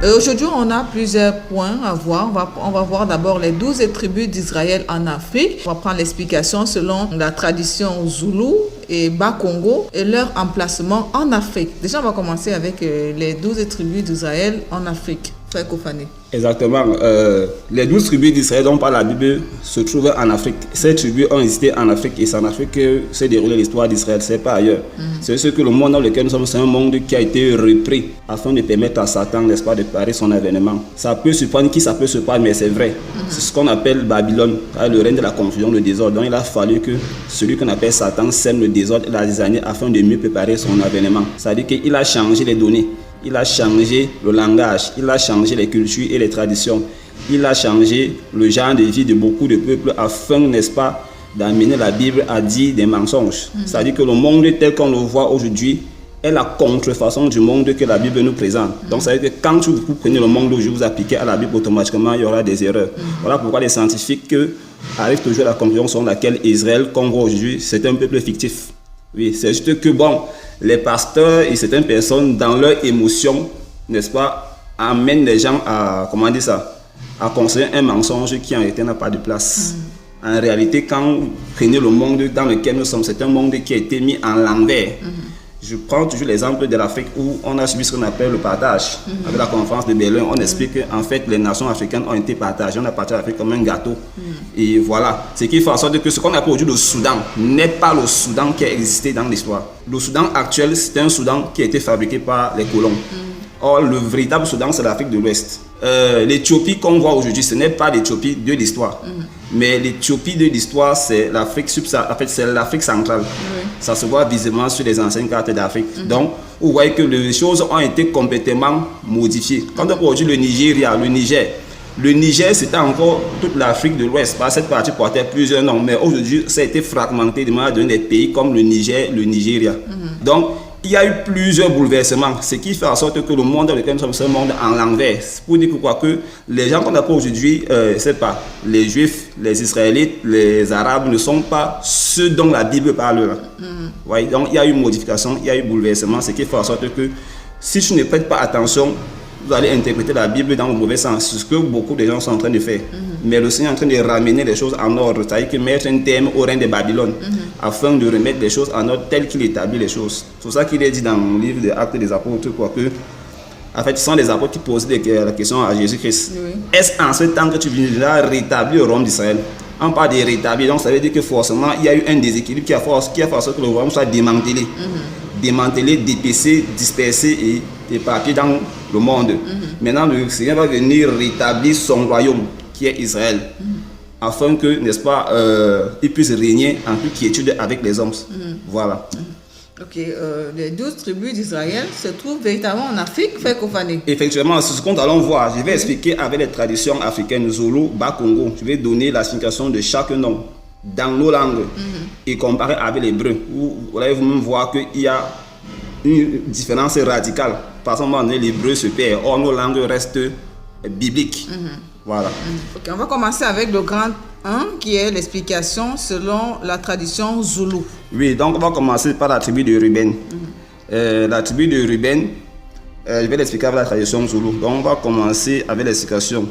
Aujourd'hui, on a plusieurs points à voir. On va voir d'abord les 12 tribus d'Israël en Afrique. On va prendre l'explication selon la tradition Zoulou et Bas-Congo et leur emplacement en Afrique. Déjà, on va commencer avec les 12 tribus d'Israël en Afrique. Frère Kofane. Exactement. Les 12 tribus d'Israël dont parle la Bible se trouvent en Afrique. Ces tribus ont existé en Afrique et c'est en Afrique que s'est déroulée l'histoire d'Israël, c'est pas ailleurs. C'est ce que le monde dans lequel nous sommes, c'est un monde qui a été repris afin de permettre à Satan, n'est-ce pas, de préparer son avènement. Ça peut surprendre qui ça peut surprendre, mais c'est vrai. C'est ce qu'on appelle Babylone, le règne de la confusion, le désordre. Donc il a fallu que celui qu'on appelle Satan sème le désordre et la zizanie afin de mieux préparer son avènement. Ça veut dire qu'il a changé les données. Il a changé le langage, il a changé les cultures et les traditions. Il a changé le genre de vie de beaucoup de peuples afin, n'est-ce pas, d'amener la Bible à dire des mensonges. C'est-à-dire que le monde tel qu'on le voit aujourd'hui est la contrefaçon du monde que la Bible nous présente. Donc ça veut dire que quand vous prenez le monde d'aujourd'hui, vous appliquez à la Bible, automatiquement il y aura des erreurs. Voilà pourquoi les scientifiques arrivent toujours à la conclusion selon laquelle Israël, qu'on voit aujourd'hui, c'est un peuple fictif. Oui, c'est juste que bon, les pasteurs et certaines personnes, dans leur émotion, n'est-ce pas, amènent les gens à, comment dire ça, à conseiller un mensonge qui en réalité n'a pas de place. En réalité, quand vous prenez le monde dans lequel nous sommes, c'est un monde qui a été mis en l'envers. Je prends toujours l'exemple de l'Afrique où on a subi ce qu'on appelle le partage. Avec la conférence de Berlin, on explique qu'en fait, les nations africaines ont été partagées. On a partagé l'Afrique comme un gâteau. Et voilà. Ce qui fait en sorte que ce qu'on appelle aujourd'hui le Soudan n'est pas le Soudan qui a existé dans l'histoire. Le Soudan actuel, c'est un Soudan qui a été fabriqué par les colons. Or, le véritable Soudan, c'est l'Afrique de l'Ouest. L'Éthiopie qu'on voit aujourd'hui, ce n'est pas l'Éthiopie de l'histoire. Mais l'Éthiopie de l'histoire, c'est l'Afrique subsaharienne, en fait, c'est l'Afrique centrale. Ça se voit visiblement sur les anciennes cartes d'Afrique. Donc, vous voyez que les choses ont été complètement modifiées. Quand on voit aujourd'hui le Nigeria, le Niger, c'était encore toute l'Afrique de l'Ouest. Cette partie portait plusieurs noms, mais aujourd'hui, ça a été fragmenté de manière à donner des pays comme le Niger, le Nigeria. Donc, il y a eu plusieurs bouleversements, ce qui fait en sorte que le monde dans lequel nous sommes, c'est un monde en l'envers. Pour dire que les gens qu'on appelle aujourd'hui, c'est pas les Juifs, les Israélites, les Arabes ne sont pas ceux dont la Bible parle. Ouais, donc il y a eu modification, il y a eu bouleversement, ce qui fait en sorte que si tu ne prêtes pas attention, vous allez interpréter la Bible dans le mauvais sens, ce que beaucoup de gens sont en train de faire. Mais le Seigneur est en train de ramener les choses en ordre, c'est-à-dire que mettre un terme au règne de Babylone, afin de remettre les choses en ordre tel qu'il établit les choses. C'est pour ça qu'il est dit dans le livre des Actes des Apôtres, en fait, ce sont les apôtres qui posent la question à Jésus-Christ. Est-ce en ce temps que tu viendras rétablir le royaume d'Israël? On parle de rétablir, donc ça veut dire que forcément, il y a eu un déséquilibre qui a fait en sorte que le royaume soit démantelé. Démantelé, dépecé, dispersé et éparpillé dans le monde. Maintenant, le Seigneur va venir rétablir son royaume, qui est Israël, afin que, n'est-ce pas, il puisse régner en toute quiétude avec les hommes. Voilà. Ok, les 12 tribus d'Israël se trouvent véritablement en Afrique, Frère Kofane. Effectivement, c'est ce qu'on allons voir. Je vais expliquer avec les traditions africaines, Zoulou, Bas-Congo. Je vais donner la signification de chaque nom dans nos langues et comparer avec l'hébreu. Vous allez vous-même voir qu'il y a une différence radicale. Par exemple, l'hébreu se perd, or nos langues restent bibliques. Voilà. Ok, on va commencer avec le grand 1 qui est l'explication selon la tradition Zoulou. Oui, donc on va commencer par la tribu de Ruben. La tribu de Ruben, je vais l'expliquer avec la tradition Zoulou. Donc on va commencer avec l'explication.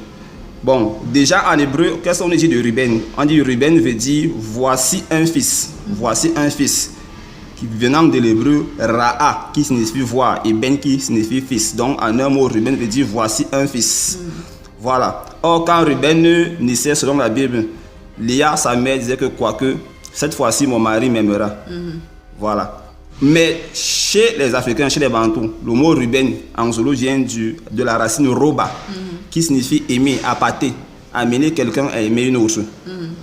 Bon, déjà en hébreu, qu'est-ce qu'on dit de Ruben? On dit Ruben veut dire voici un fils. Voici un fils. Qui venant de l'hébreu Ra'a, qui signifie voir, et Ben qui signifie fils. Donc en un mot, Ruben veut dire voici un fils. Voilà. Or, quand Ruben naissait selon la Bible, Léa, sa mère, disait que quoique, cette fois-ci, mon mari m'aimera. Voilà. Mais chez les Africains, chez les Bantous, le mot Ruben en Zoulou vient de la racine Roba, qui signifie aimer, appâter, amener quelqu'un à aimer une autre.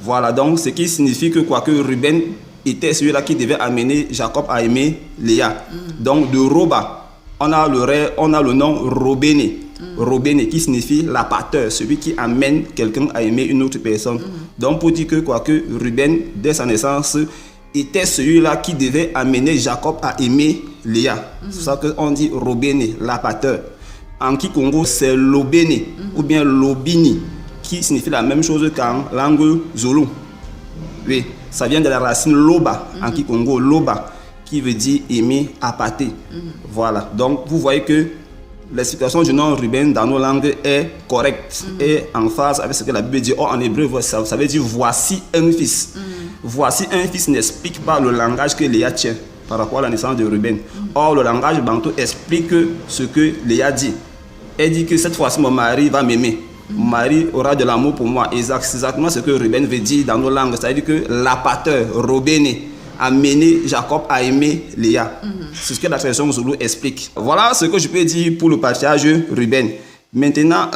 Voilà. Donc, ce qui signifie que quoique Ruben était celui-là qui devait amener Jacob à aimer Léa. Donc, de Roba, on a le nom Robéné. Robéné qui signifie l'appâteur, celui qui amène quelqu'un à aimer une autre personne. Donc pour dire que quoique Ruben, dès sa naissance, était celui-là qui devait amener Jacob à aimer Léa. C'est pour ça qu'on dit Robéné, l'appâteur. En Kikongo, c'est Lobéné ou bien Lobini, qui signifie la même chose qu'en langue Zoulou. Oui, ça vient de la racine Loba, en Kikongo, Loba, qui veut dire aimer, appâter. Voilà, donc vous voyez que l'explication du nom Ruben dans nos langues est correcte et en phase avec ce que la Bible dit. Or, en hébreu, ça veut dire voici un fils. Voici un fils n'explique pas le langage que Léa tient par rapport à la naissance de Ruben. Or, le langage bantou explique ce que Léa dit. Elle dit que cette fois-ci, mon mari va m'aimer. Mon mari aura de l'amour pour moi. C'est exactement ce que Ruben veut dire dans nos langues. C'est-à-dire que l'apateur, Robéné, a mené Jacob à aimer Léa. C'est ce que la tradition Zoulou explique. Voilà ce que je peux dire pour le patriarche Ruben. Maintenant,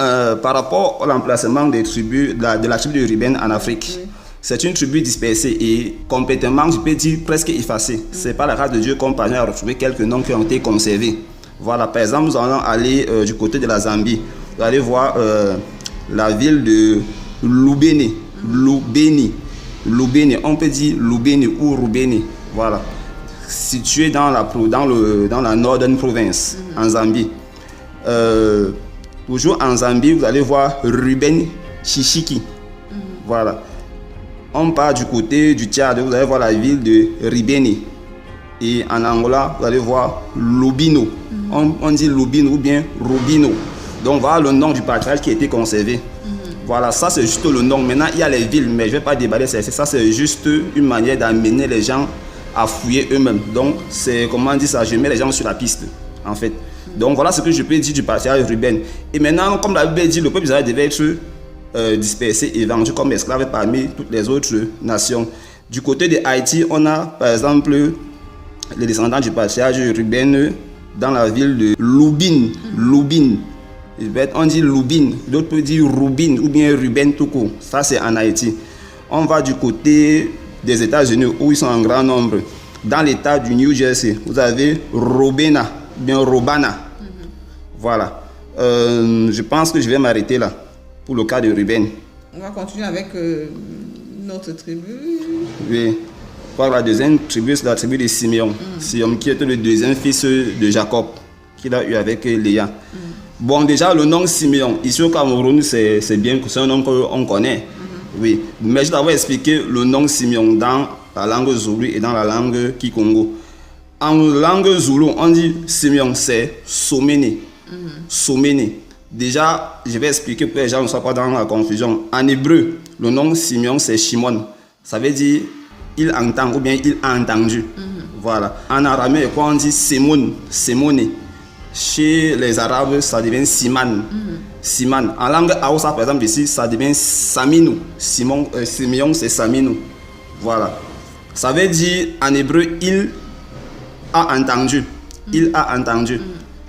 par rapport à l'emplacement des tribus, de la tribu de Ruben en Afrique, c'est une tribu dispersée et complètement, je peux dire, presque effacée. C'est par la grâce de Dieu qu'on parvient à retrouver quelques noms qui ont été conservés. Voilà, par exemple, nous allons aller du côté de la Zambie. Vous allez voir la ville de Lubeni. Lubeni, on peut dire Lubeni ou Rubeni, voilà, situé dans la Northern Province, en Zambie. Toujours en Zambie, vous allez voir Ruben Shishiki, voilà. On part du côté du Tchad, vous allez voir la ville de Ribeni. Et en Angola, vous allez voir Lubino. On dit Lubino ou bien Rubino. Donc voilà le nom du patriarche qui a été conservé. Voilà, ça c'est juste le nom. Maintenant, il y a les villes, mais je ne vais pas déballer ça. Ça, c'est juste une manière d'amener les gens à fouiller eux-mêmes. Donc, c'est, comment on dit ça, je mets les gens sur la piste, en fait. Donc, voilà ce que je peux dire du patriarche Ruben. Et maintenant, comme la Bible dit, le peuple d'Israël devait être dispersé et vendu comme esclave parmi toutes les autres nations. Du côté de Haïti, on a, par exemple, les descendants du patriarche Ruben dans la ville de Lubin. On dit Lubin, d'autres peuvent dire Rubin ou bien Ruben tout court. Ça, c'est en Haïti. On va du côté des États-Unis où ils sont en grand nombre. Dans l'État du New Jersey, vous avez Robena, bien Robana. Voilà. Je pense que je vais m'arrêter là pour le cas de Ruben. On va continuer avec notre tribu. Oui. Par la deuxième tribu, c'est la tribu de Simeon. Simeon qui était le deuxième fils de Jacob, qu'il a eu avec Léa. Bon, déjà, le nom Simeon, ici au Cameroun, c'est bien, c'est un nom qu'on connaît. Oui. Mais je t'avais expliqué le nom Simeon dans la langue Zoulou et dans la langue Kikongo. En langue Zoulou, on dit Simeon, c'est Somene. Somene. Déjà, je vais expliquer pour que les gens ne soient pas dans la confusion. En hébreu, le nom Simeon, c'est Shimon. Ça veut dire il entend ou bien il a entendu. Voilà. En araméen, on dit Simone. Chez les Arabes, ça devient Siman. Siman. En langue Hausa, par exemple, ici, ça devient Saminu. Simeon, c'est Saminu. Voilà. Ça veut dire en hébreu, il a entendu. Il a entendu.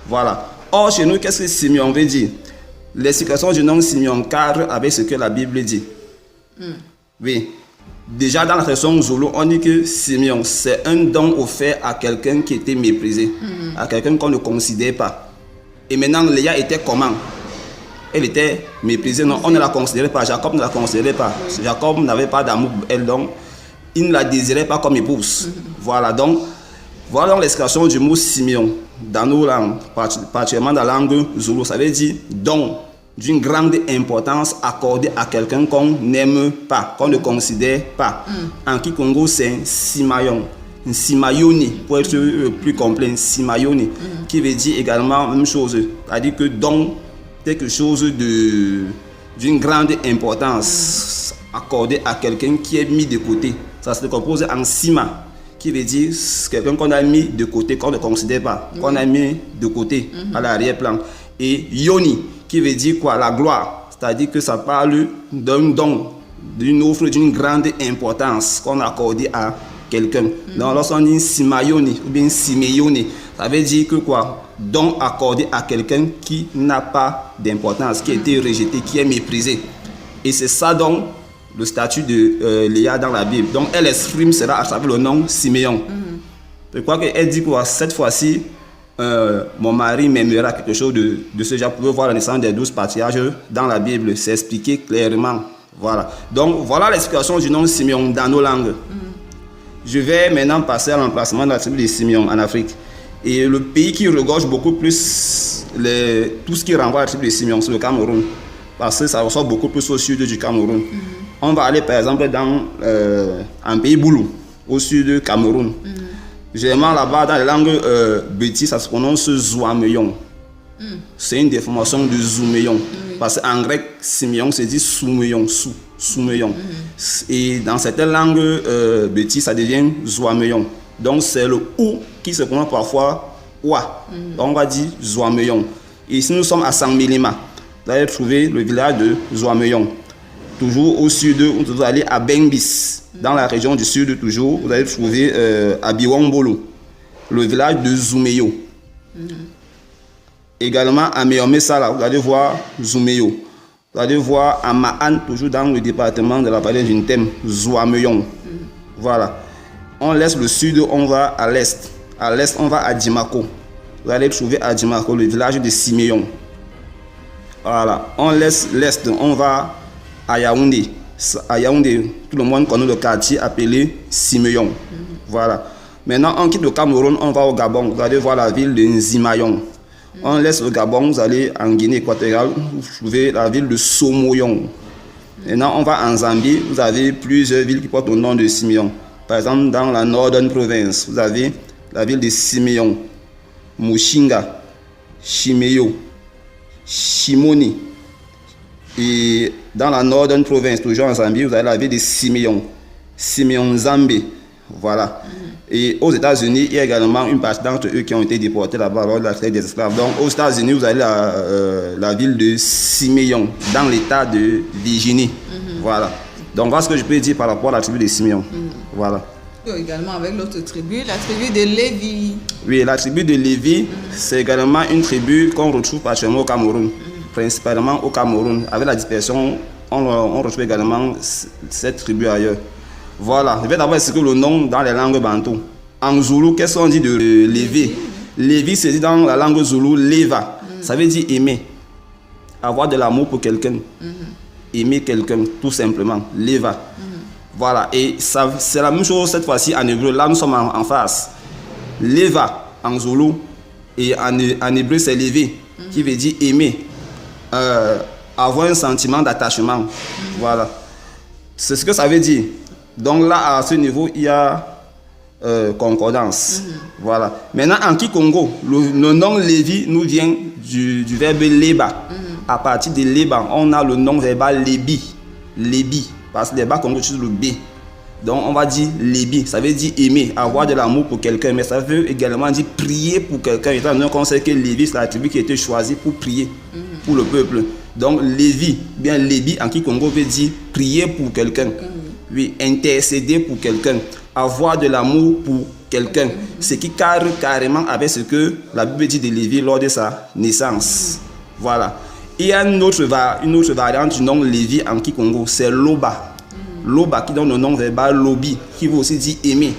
Voilà. Or, chez nous, qu'est-ce que Simeon veut dire? L'explication du nom Simeon cadre avec ce que la Bible dit. Oui. Déjà dans la tradition Zoulou, on dit que Simeon, c'est un don offert à quelqu'un qui était méprisé, à quelqu'un qu'on ne considère pas. Et maintenant, Léa était comment? Elle était méprisée, non, on ne la considérait pas, Jacob ne la considérait pas. Jacob n'avait pas d'amour pour elle, donc il ne la désirait pas comme épouse. Voilà donc l'expression du mot Simeon dans nos langues, particulièrement dans la langue Zoulou, ça veut dire don d'une grande importance accordée à quelqu'un qu'on n'aime pas, qu'on ne considère pas. En Kikongo, c'est un Simayon, un Simayoni, pour être plus complet, un Simayoni, qui veut dire également la même chose, c'est-à-dire que don quelque chose d'une grande importance accordée à quelqu'un qui est mis de côté. Ça se compose en Sima, qui veut dire quelqu'un qu'on a mis de côté, qu'on ne considère pas, qu'on a mis de côté à l'arrière-plan. Et Yoni, qui veut dire quoi? La gloire. C'est-à-dire que ça parle d'un don, d'une offre d'une grande importance qu'on a accordée à quelqu'un. Donc lorsqu'on dit Simayoni ou bien Siméoni, ça veut dire que quoi? Don accordé à quelqu'un qui n'a pas d'importance, qui a été rejeté, qui est méprisé. Et c'est ça donc le statut de Léa dans la Bible. Donc elle exprime cela à travers le nom Siméon. Je crois qu'elle dit quoi? Cette fois-ci, mon mari m'aimera, quelque chose de ce genre. Vous pouvez voir la naissance des 12 patriarches dans la Bible, c'est expliqué clairement. Voilà. Donc voilà l'explication du nom Simeon dans nos langues. Je vais maintenant passer à l'emplacement de la tribu de Simeon en Afrique. Et le pays qui regorge beaucoup plus tout ce qui renvoie à la tribu de Simeon, c'est le Cameroun. Parce que ça ressort beaucoup plus au sud du Cameroun. On va aller par exemple dans un pays Boulou, au sud du Cameroun. Généralement là-bas, dans les langues bétis, ça se prononce Zouameyon. C'est une déformation de Zouméon. Parce qu'en grec, Siméon, c'est dit Souméon, Souméon. Et dans certaines langues bêtises, ça devient Zouaméon. Donc c'est le OU qui se prononce parfois OUA. Donc on va dire Zouaméon. Et ici nous sommes à Sangmélima. Vous allez trouver le village de Zouaméon. Toujours au sud, vous allez à Bengbis. Dans la région du sud, toujours, vous allez trouver à Biwambolo, le village de Zouméo. Également à Meomesala, vous allez voir Zouméo. Vous allez voir à Maan, toujours dans le département de la vallée du Ntem, Zouaméon. Voilà. On laisse le sud, on va à l'est. À l'est, on va à Djimako. Vous allez trouver à Djimako le village de Siméon. Voilà. On laisse l'est, on va à Yaoundé. À Yaoundé, tout le monde connaît le quartier appelé Siméon. Voilà. Maintenant, on quitte le Cameroun, on va au Gabon. Vous allez voir la ville de Nzimayon. On laisse le Gabon, vous allez en Guinée équatoriale, vous trouvez la ville de Somoyon. Maintenant, on va en Zambie, vous avez plusieurs villes qui portent le nom de Siméon. Par exemple, dans la Northern Province, vous avez la ville de Siméon, Mushinga, Chimeyo, Shimoni. Et dans la Northern Province, toujours en Zambie, vous avez la ville de Siméon, Siméon Zambé. Voilà. Et aux États-Unis, il y a également une partie d'entre eux qui ont été déportés là-bas lors de la traite des esclaves. Donc aux États-Unis, vous avez la ville de Siméon, dans l'état de Virginie. Voilà. Donc voilà ce que je peux dire par rapport à la tribu de Siméon. Voilà. Également avec l'autre tribu, la tribu de Lévi. Oui, la tribu de Lévi, c'est également une tribu qu'on retrouve particulièrement au Cameroun, principalement au Cameroun. Avec la dispersion, on retrouve également cette tribu ailleurs. Voilà, je vais d'abord expliquer le nom dans les langues bantou. En Zoulou, qu'est-ce qu'on dit de Lévi? Lévi, c'est dit dans la langue Zoulou, Leva. Ça veut dire aimer. Avoir de l'amour pour quelqu'un. Aimer quelqu'un, tout simplement. Leva. Voilà, et c'est la même chose cette fois-ci en hébreu. Là, nous sommes en face. Leva, en Zoulou, et en hébreu, c'est lever, qui veut dire aimer. Avoir un sentiment d'attachement. Voilà. C'est ce que ça veut dire. Donc là, à ce niveau, il y a concordance. Voilà. Maintenant, en Kikongo, le nom Lévi nous vient du verbe Leba. À partir de Leba, on a le nom verbal Lébi. Lébi. Parce que les bas Congo utilisent le B. Donc on va dire Lébi. Ça veut dire aimer, avoir de l'amour pour quelqu'un. Mais ça veut également dire prier pour quelqu'un. Étant donné qu'on sait que Lévi, c'est la tribu qui a été choisie pour prier pour le peuple. Donc Lévi, bien Lébi en Kikongo veut dire prier pour quelqu'un. Oui, intercéder pour quelqu'un, avoir de l'amour pour quelqu'un, ce qui cadre carrément avec ce que la Bible dit de Lévi lors de sa naissance. Voilà. Il y a une autre variante du nom Lévi en Kikongo, c'est Loba. Loba qui donne le nom verbal Lobi, qui veut aussi dire aimer.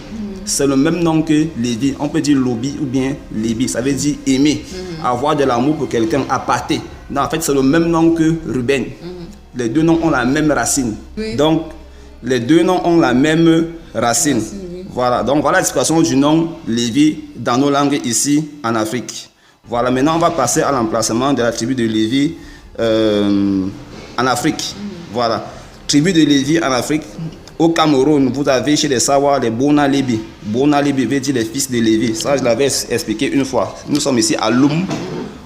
C'est le même nom que Lévi. On peut dire Lobi ou bien Lébi, ça veut dire aimer, avoir de l'amour pour quelqu'un, aparté. Non, en fait, c'est le même nom que Ruben. Les deux noms ont la même racine. Donc, les deux noms ont la même racine. Voilà, donc voilà l'explication du nom Lévi dans nos langues ici en Afrique. Voilà, maintenant on va passer à l'emplacement de la tribu de Lévi en Afrique. Voilà, tribu de Lévi en Afrique. Au Cameroun, vous avez chez les Sawa les Bona Lébi. Bona Lébi veut dire les fils de Lévi. Ça, je l'avais expliqué une fois. Nous sommes ici à Loum.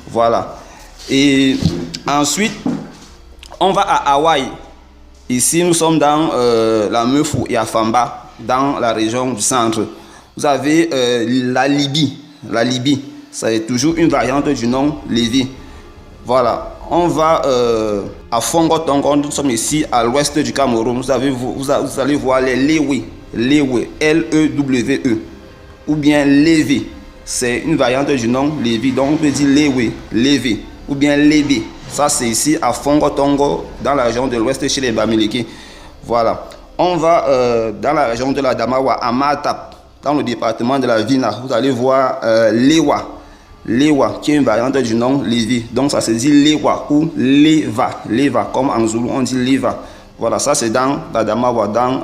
Voilà. Et ensuite, on va à Hawaï. Ici, nous sommes dans la Meufou et à Famba, dans la région du centre. Vous avez la Libye. La Libye, c'est toujours une variante du nom Lévi. Voilà. On va à Fongotongo, nous sommes ici à l'ouest du Cameroun. Vous allez voir les Lewe, Lewe, L-E-W-E, ou bien Lévi. C'est une variante du nom Lévi, donc on peut dire Lewe, Lévi, ou bien Lévi. Ça, c'est ici à Fongotongo, dans la région de l'ouest chez les Bamileke. Voilà. On va dans la région de la Damawa, à Matap, dans le département de la Vina. Vous allez voir Lewa. Lewa, qui est une variante du nom Lévi. Donc, ça se dit Lewa ou Leva. Leva, comme en Zoulou, on dit Leva. Voilà, ça c'est dans la Damawa, dans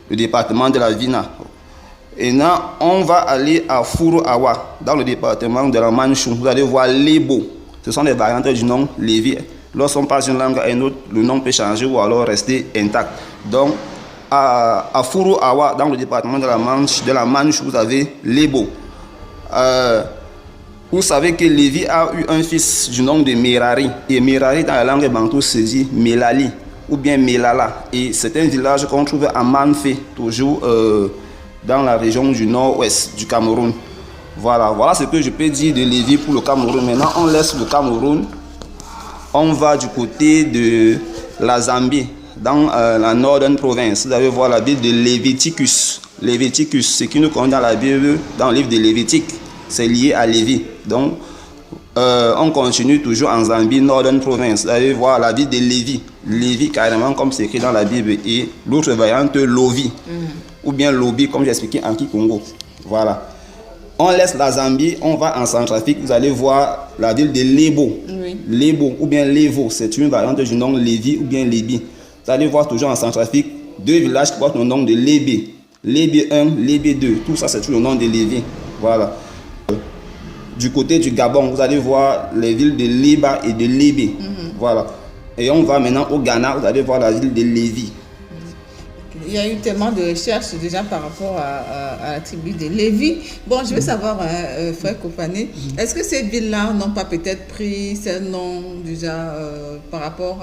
le département de la Vina. Et là, on va aller à Furuawa, dans le département de la Manchou. Vous allez voir Lebo. Ce sont les variantes du nom Lévi. Lorsqu'on passe d'une langue à une autre, le nom peut changer ou alors rester intact. Donc, à Furuawa, dans le département de la Manche, vous avez Lebo. Vous savez que Lévi a eu un fils du nom de Merari. Et Merari, dans la langue bantou, se dit Melali ou bien Melala. Et c'est un village qu'on trouve à Manfé, toujours dans la région du nord-ouest du Cameroun. Voilà ce que je peux dire de Lévi pour le Cameroun. Maintenant, on laisse le Cameroun. On va du côté de la Zambie, dans la Northern Province. Vous allez voir la ville de Léviticus. Léviticus, ce qui nous connaît dans la Bible, dans le livre de Lévitique, c'est lié à Lévi. Donc, on continue toujours en Zambie, Northern Province. Vous allez voir la ville de Lévi. Lévi, carrément, comme c'est écrit dans la Bible. Et l'autre variante, Lovi. Ou bien Lobi, comme j'ai expliqué en Kikongo. Voilà. On laisse la Zambie, on va en Centrafrique. Vous allez voir la ville de Lebo. Oui. Lebo ou bien Levo, c'est une variante du nom Lévi ou bien Lébi. Vous allez voir toujours en Centrafrique deux villages qui portent le nom de Lébé. Lébé 1, Lébé 2. Tout ça, c'est tout le nom de Lévi. Voilà. Du côté du Gabon, vous allez voir les villes de Liba et de Lébé. Voilà. Et on va maintenant au Ghana, vous allez voir la ville de Lévi. Il y a eu tellement de recherches déjà par rapport à la tribu de Lévi. Bon, je veux savoir, frère Kopané, est-ce que ces villes-là n'ont pas peut-être pris ces noms déjà par rapport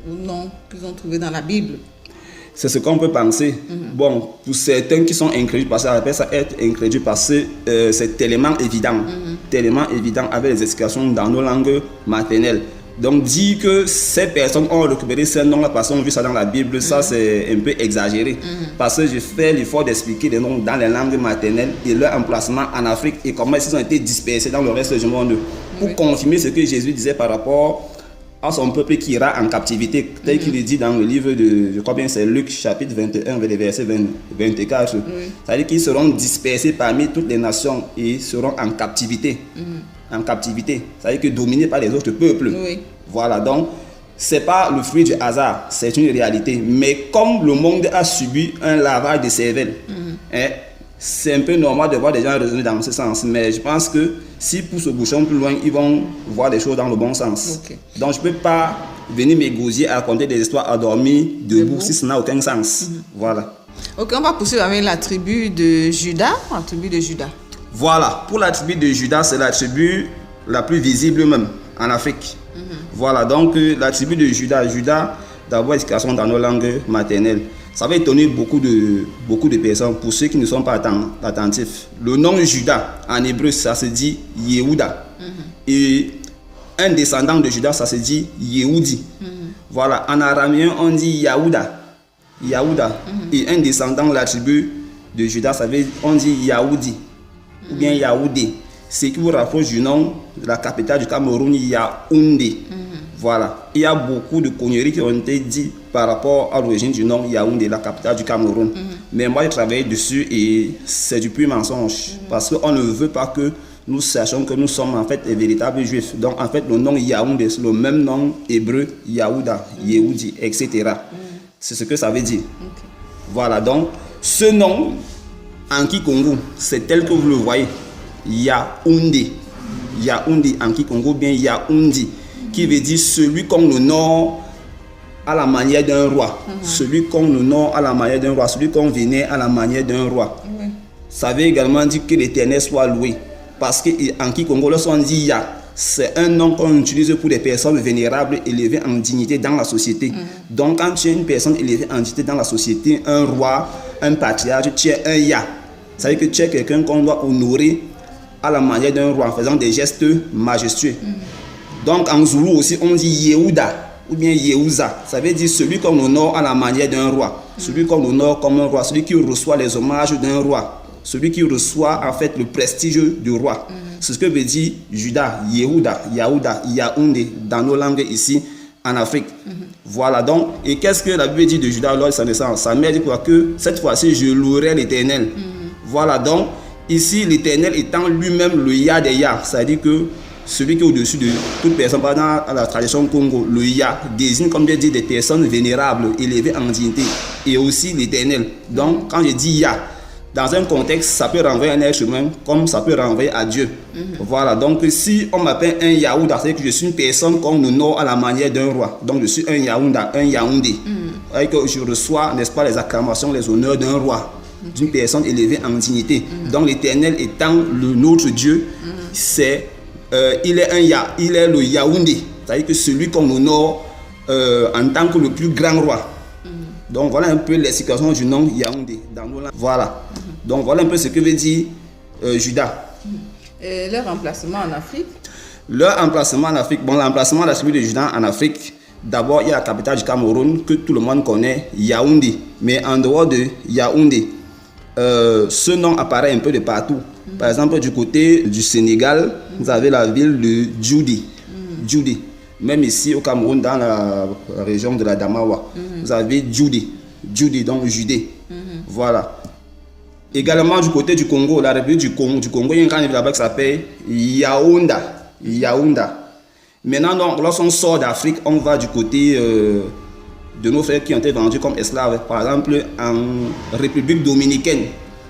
aux noms qu'ils ont trouvés dans la Bible? C'est ce qu'on peut penser. Bon, pour certains qui sont incrédules, parce qu'on appelle ça être incrédule, parce que c'est tellement évident, avec les explications dans nos langues maternelles. Donc, dire que ces personnes ont récupéré ces noms-là parce qu'on a vu ça dans la Bible, ça c'est un peu exagéré. Parce que je fais l'effort d'expliquer les noms dans les langues maternelles et leur emplacement en Afrique et comment ils ont été dispersés dans le reste du monde. Pour confirmer ce que Jésus disait par rapport à son peuple qui ira en captivité, tel qu'il le dit dans le livre de, je crois bien c'est Luc chapitre 21, verset 24. Ça veut dire qu'ils seront dispersés parmi toutes les nations et seront en captivité. En captivité, ça veut dire que dominés par les autres peuples. Voilà, donc c'est pas le fruit du hasard, c'est une réalité. Mais comme le monde a subi un lavage de cervelle, c'est un peu normal de voir des gens raisonner dans ce sens. Mais je pense que si poussent le bouchon plus loin, ils vont voir des choses dans le bon sens. Donc je ne peux pas venir m'égosier à raconter des histoires endormies debout si ça n'a aucun sens. Voilà. Ok, on va poursuivre avec la tribu de Juda. La tribu de Juda. Voilà, pour la tribu de Juda, c'est la tribu la plus visible même en Afrique. Voilà, donc la tribu de Juda, d'abord explication dans nos langues maternelles. Ça va étonner beaucoup de personnes, pour ceux qui ne sont pas attentifs. Le nom Juda, en hébreu, ça se dit Yehuda. Et un descendant de Juda, ça se dit Yehudi. Voilà, en araméen, on dit Yahuda. Et un descendant de la tribu de Juda, on dit Yahoudi. Ou bien Yaoundé, ce qui vous rapproche du nom de la capitale du Cameroun, Yaoundé. Voilà, il y a beaucoup de conneries qui ont été dites par rapport à l'origine du nom Yaoundé, la capitale du Cameroun. Mais moi, j'ai travaillé dessus et c'est du pur mensonge. Parce qu'on ne veut pas que nous sachions que nous sommes en fait les véritables juifs. Donc en fait, le nom Yaoundé, c'est le même nom hébreu, Yaouda, Yehoudi, etc. C'est ce que ça veut dire. Voilà, donc ce nom en Kikongo, c'est tel que vous le voyez, Yaoundé. Yaoundé en Kikongo, bien Yaoundi, qui veut dire celui qu'on honore à la manière d'un roi. Celui qu'on honore à la manière d'un roi, celui qu'on vénère à la manière d'un roi. Ça veut également dire que l'Éternel soit loué. Parce qu'en Kikongo, lorsqu'on dit Ya, c'est un nom qu'on utilise pour des personnes vénérables, élevées en dignité dans la société. Donc quand tu es une personne élevée en dignité dans la société, un roi, un patriarche, tu es un Ya. Ça veut dire que tu es quelqu'un qu'on doit honorer à la manière d'un roi en faisant des gestes majestueux. Donc en Zoulou aussi, on dit Yehuda ou bien Yehouza. Ça veut dire celui qu'on honore à la manière d'un roi. Celui qu'on honore comme un roi. Celui qui reçoit les hommages d'un roi. Celui qui reçoit en fait le prestige du roi. C'est ce que veut dire Juda, Yehuda, Yaouda, Yaoundé dans nos langues ici en Afrique. Voilà donc. Et qu'est-ce que la Bible dit de Juda lors de sa naissance? Sa mère dit quoi? Que cette fois-ci je louerai l'Éternel. Voilà donc. Ici, l'Éternel étant lui-même le Ya des Ya, c'est-à-dire que celui qui est au-dessus de toute personne, par exemple, dans la tradition Congo, le Ya désigne, comme je dis, des personnes vénérables, élevées en dignité, et aussi l'Éternel. Donc, quand je dis Ya, dans un contexte, ça peut renvoyer à un être humain, comme ça peut renvoyer à Dieu. Voilà, donc si on m'appelle un Yaouda, c'est que je suis une personne qu'on honore à la manière d'un roi. Donc, je suis un Yaounda, un Yaoundé. Et que je reçois, n'est-ce pas, les acclamations, les honneurs d'un roi. D'une personne élevée en dignité. Donc l'Éternel étant notre Dieu, c'est il est le Yaoundé, c'est-à-dire que celui qu'on honore en tant que le plus grand roi. Donc voilà un peu l'explication du nom Yaoundé dans nos langues. Voilà. Donc voilà un peu ce que veut dire Juda. Et leur emplacement en Afrique? Leur emplacement en Afrique, bon, l'emplacement de la tribu de Juda en Afrique, d'abord il y a la capitale du Cameroun que tout le monde connaît, Yaoundé. Mais en dehors de Yaoundé, ce nom apparaît un peu de partout. Par exemple, du côté du Sénégal, vous avez la ville de Djoudi. Djoudi. Même ici au Cameroun, dans la région de la Damawa, vous avez Djoudi. Djoudi, donc Judée. Voilà. Également du côté du Congo, la République du Congo, il y a une grande ville là-bas qui s'appelle Yaounda. Yaounda. Maintenant, donc, lorsqu'on sort d'Afrique, on va du côté de nos frères qui ont été vendus comme esclaves. Par exemple, en République dominicaine,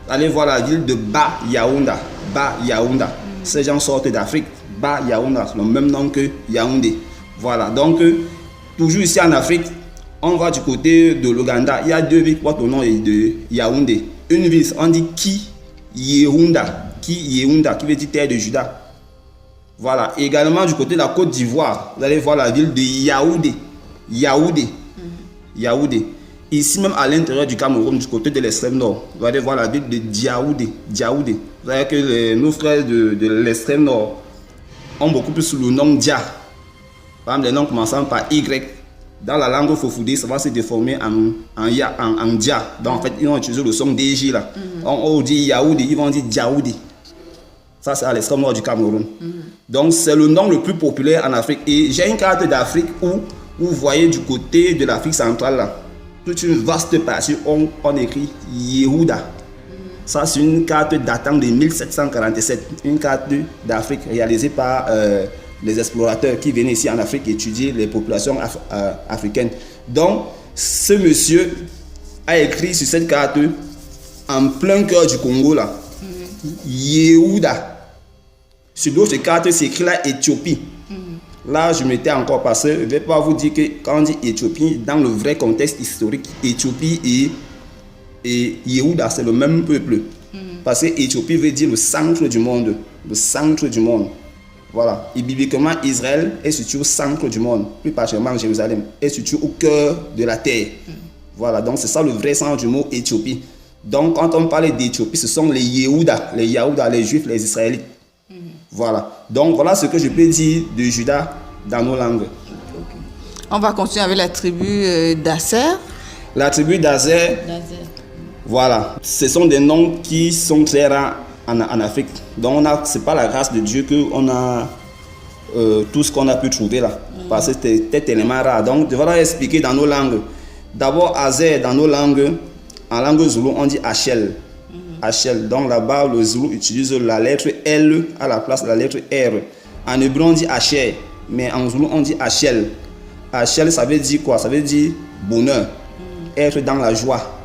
allez voir la ville de Ba Yaounda. Ba Yaounda. Ces gens sortent d'Afrique. Ba Yaounda, c'est le même nom que Yaoundé. Voilà. Donc, toujours ici en Afrique, on va du côté de l'Ouganda. Il y a deux villes qui portent le nom de Yaoundé. Une ville, on dit Ki Yehounda, qui veut dire terre de Juda. Voilà. Également du côté de la Côte d'Ivoire, vous allez voir la ville de Yaoundé. Yaoundé. Yaoundé. Ici même à l'intérieur du Cameroun, du côté de l'extrême nord, vous allez voir la ville de Diaoundé. Diaoundé. Vous savez que nos frères de l'extrême nord ont beaucoup plus le nom Dia. Par exemple, les noms commençant par Y. Dans la langue fofoudé, ça va se déformer en Dia. Donc en fait, ils vont utiliser le son DJ là. On dit Yaoundé, ils vont dire Diaoundé. Ça, c'est à l'extrême nord du Cameroun. Donc, c'est le nom le plus populaire en Afrique. Et j'ai une carte d'Afrique où vous voyez du côté de l'Afrique centrale, là, toute une vaste partie, on écrit Yehuda. Ça, c'est une carte datant de 1747. Une carte d'Afrique réalisée par les explorateurs qui venaient ici en Afrique étudier les populations africaines. Donc, ce monsieur a écrit sur cette carte, en plein cœur du Congo, là, Yehuda. Sur l'autre carte, c'est écrit là Éthiopie. Là, je m'étais encore passé. Je ne vais pas vous dire que quand on dit Éthiopie, dans le vrai contexte historique, Éthiopie et Yehuda, c'est le même peuple. Parce que Éthiopie veut dire le centre du monde. Le centre du monde. Voilà. Et bibliquement, Israël est situé au centre du monde. Plus particulièrement Jérusalem. Est situé au cœur de la terre. Voilà. Donc, c'est ça le vrai sens du mot Éthiopie. Donc, quand on parle d'Éthiopie, ce sont les Yehuda, les Juifs, les Israélites. Voilà. Donc, voilà ce que je peux dire de Juda dans nos langues. On va continuer avec la tribu d'Aser. La tribu d'Aser, voilà. Ce sont des noms qui sont très rares en Afrique. Donc, ce n'est pas la grâce de Dieu qu'on a tout ce qu'on a pu trouver là. Parce que c'était tellement rare. Donc, je vais leur expliquer dans nos langues. D'abord, Aser, dans nos langues, en langue zoulou, on dit Hachel. Hachel. Donc là-bas, le zoulou utilise la lettre L à la place de la lettre R. En hébreu, on dit Hacher. Mais en zoulou, on dit Hachel. Hachel, ça veut dire quoi? Ça veut dire bonheur. Être dans la joie.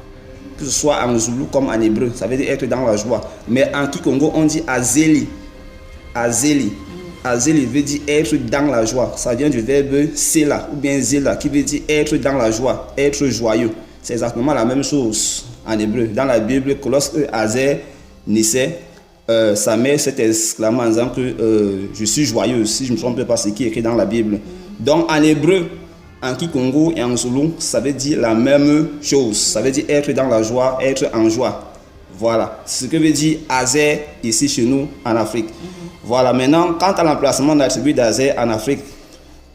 Que ce soit en zoulou comme en hébreu, ça veut dire être dans la joie. Mais en Kikongo, on dit Azeli. Azeli. Azeli veut dire être dans la joie. Ça vient du verbe Sela ou bien Zela qui veut dire être dans la joie, être joyeux. C'est exactement la même chose en hébreu. Dans la Bible, lorsque Azer naissait, sa mère s'est exclamée en disant que je suis joyeuse, si je ne me trompe pas, c'est qui est écrit dans la Bible. Donc en hébreu, en Kikongo et en Zoulou, ça veut dire la même chose. Ça veut dire être dans la joie, être en joie. Voilà ce que veut dire Azer ici chez nous en Afrique. Voilà, maintenant, quant à l'emplacement de la tribu d'Azer en Afrique,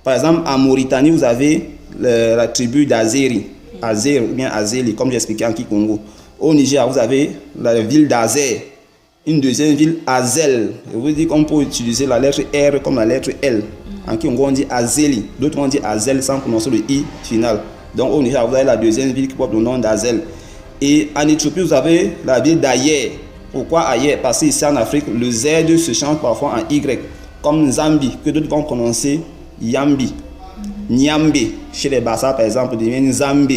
par exemple en Mauritanie, vous avez la tribu d'Azeri. Azer ou bien Azeli, comme j'ai expliqué en Kikongo. Au Niger, vous avez la ville d'Azer. Une deuxième ville, Azel. Je vous dis qu'on peut utiliser la lettre R comme la lettre L. En Kikongo, on dit Azeli. D'autres on dit Azel sans prononcer le I final. Donc au Niger, vous avez la deuxième ville qui porte le nom d'Azel. Et en Éthiopie, vous avez la ville d'Ayer. Pourquoi Ayer? Parce qu'ici en Afrique, le Z se change parfois en Y. Comme Zambi, que d'autres vont prononcer Yambi. Nyambe, chez les Bassa par exemple, devient Zambe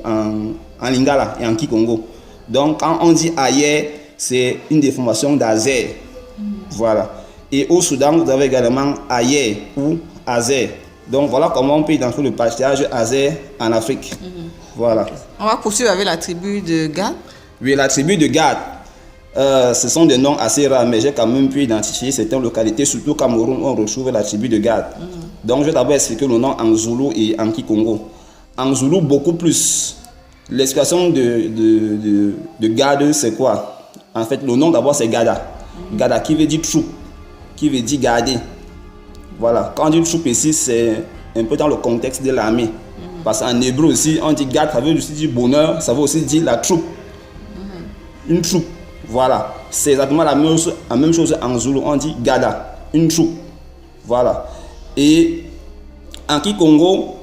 en Lingala et en Kikongo. Donc quand on dit Ayer, c'est une déformation d'Azer. Voilà. Et au Soudan, vous avez également Ayer ou Azer. Donc voilà comment on peut identifier le pâturage Azer en Afrique. Voilà. On va poursuivre avec la tribu de Gad. Oui, la tribu de Gad. Ce sont des noms assez rares, mais j'ai quand même pu identifier certaines localités, surtout au Cameroun, où on retrouve la tribu de Gad. Donc, je vais d'abord expliquer le nom en Zoulou et en Kikongo. En Zoulou, beaucoup plus. L'expression de Gad, c'est quoi? En fait, le nom d'abord, c'est Gada. Gada qui veut dire troupe, qui veut dire garder. Voilà. Quand on dit troupe ici, c'est un peu dans le contexte de l'armée. Parce qu'en hébreu aussi, on dit Gad, ça veut aussi dire bonheur, ça veut aussi dire la troupe. Une troupe. Voilà, c'est exactement la même chose en Zoulou, on dit Gada, une troupe. Voilà. Et en Kikongo,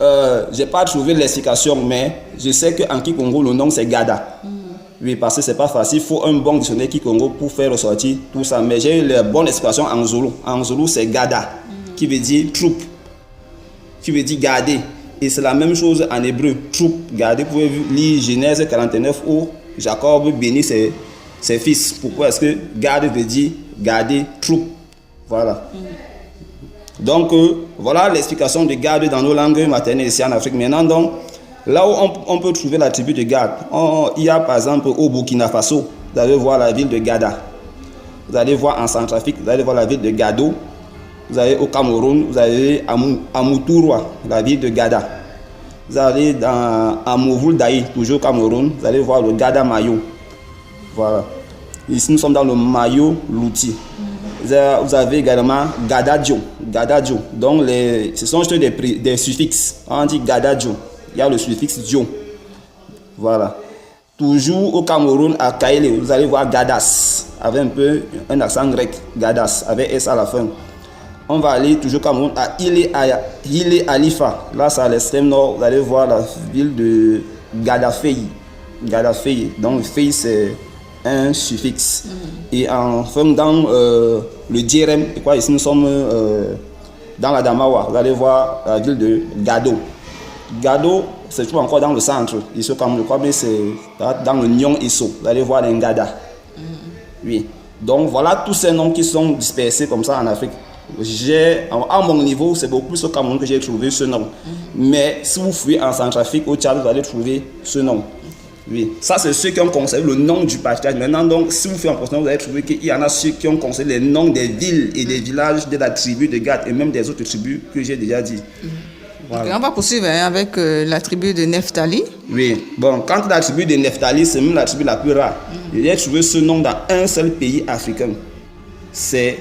je n'ai pas trouvé l'explication, mais je sais qu'en Kikongo, le nom c'est Gada. Oui, parce que c'est pas facile, il faut un bon dictionnaire Kikongo pour faire ressortir tout ça. Mais j'ai eu la bonne expression en Zoulou. En Zoulou, c'est Gada, qui veut dire troupe, qui veut dire garder. Et c'est la même chose en hébreu, troupe, garder. Vous pouvez lire Genèse 49 où Jacob bénit ses fils. Pourquoi est-ce que garde veut dire garder, troupe? Voilà. Donc, voilà l'explication de garde dans nos langues maternelles ici en Afrique. Maintenant, donc, là où on peut trouver la tribu de Gad, il y a par exemple au Burkina Faso, vous allez voir la ville de Gada. Vous allez voir en Centrafrique, vous allez voir la ville de Gado. Vous allez au Cameroun, vous allez à Moutourwa, la ville de Gada. Vous allez à Mouvoul Daï, toujours au Cameroun, vous allez voir le Gada Mayo. Voilà. Ici, nous sommes dans le Mayo Louti. Vous avez également Gadadio. Gadadio. Donc, ce sont juste des suffixes. On dit Gadadio. Il y a le suffixe Dio. Voilà. Toujours au Cameroun, à Kaélé, vous allez voir Gadas. Avec un accent grec. Gadas, avec S à la fin. On va aller toujours au Cameroun, à Ile Alifa. Là, c'est à l'extrême nord. Vous allez voir la ville de Gadafei. Gadafei. Donc, Fei, c'est un suffixe. Et enfin, dans le Djerem, ici nous sommes dans la Damawa, vous allez voir la ville de Gado. Gado, se trouve encore dans le centre, ici comme je crois, mais c'est dans le Nyon Isso, vous allez voir l'Engada. Oui. Donc voilà tous ces noms qui sont dispersés comme ça en Afrique. À mon niveau, c'est beaucoup plus au Cameroun que j'ai trouvé ce nom. Mais si vous fouillez en Centrafrique, au Tchad, vous allez trouver ce nom. Oui, ça c'est ceux qui ont conservé le nom du patriarche. Maintenant, donc, si vous faites en profondeur, vous allez trouver qu'il y en a ceux qui ont conservé les noms des villes et des villages de la tribu de Gad et même des autres tribus que j'ai déjà dit. Voilà. Okay, on va poursuivre avec la tribu de Nephtali. Oui, bon, quant à la tribu de Nephtali, c'est même la tribu la plus rare. J'ai trouvé ce nom dans un seul pays africain. C'est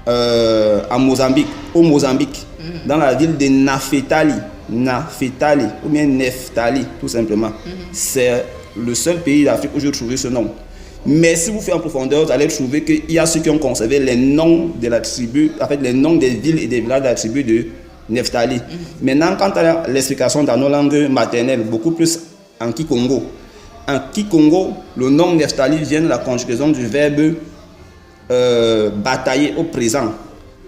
en Mozambique, au Mozambique, dans la ville de Nafetali. Nafetali, ou bien Nephtali, tout simplement. C'est le seul pays d'Afrique où j'ai trouvé ce nom. Mais si vous faites en profondeur, vous allez trouver qu'il y a ceux qui ont conservé les noms de la tribu, en fait, les noms des villes et des villages de la tribu de Nephtali. Maintenant, quant à l'explication dans nos langues maternelles, beaucoup plus en Kikongo. En Kikongo, le nom Nephtali vient de la conjugaison du verbe batailler au présent.